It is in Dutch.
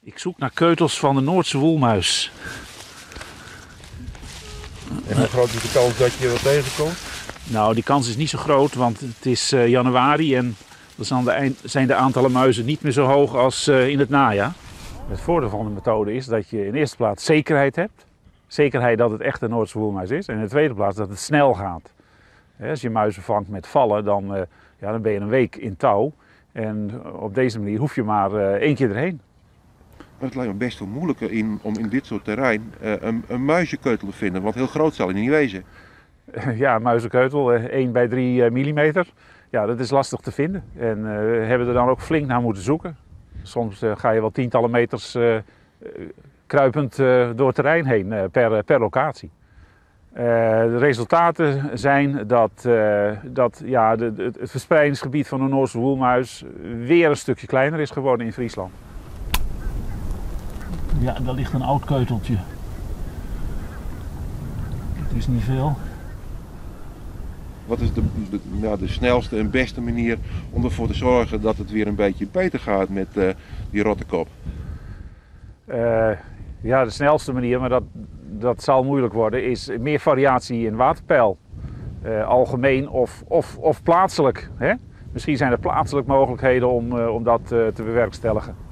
Ik zoek naar keutels van de Noordse woelmuis. En hoe groot is de kans dat je wat tegenkomt? Nou, die kans is niet zo groot, want het is januari en dan zijn de aantallen muizen niet meer zo hoog als in het najaar. Het voordeel van de methode is dat je in de eerste plaats zekerheid hebt. Zekerheid dat het echt een Noordse woelmuis is. En in de tweede plaats dat het snel gaat. Als je muizen vangt met vallen, dan ben je een week in touw. En op deze manier hoef je maar 1 keer erheen. Het lijkt me best wel moeilijker om in dit soort terrein een muizenkeutel te vinden, want heel groot zal hij niet wezen. Ja, een muizenkeutel, 1 bij 3 millimeter. Ja, dat is lastig te vinden. En we hebben er dan ook flink naar moeten zoeken. Soms ga je wel tientallen meters kruipend door het terrein heen per locatie. De resultaten zijn dat het verspreidingsgebied van de Noordse woelmuis weer een stukje kleiner is geworden in Friesland. Ja, daar ligt een oud keuteltje. Het is niet veel. Wat is de snelste en beste manier om ervoor te zorgen dat het weer een beetje beter gaat met die rottekop? De snelste manier, maar dat zal moeilijk worden, is meer variatie in waterpeil. Algemeen of plaatselijk. Hè? Misschien zijn er plaatselijk mogelijkheden om dat te bewerkstelligen.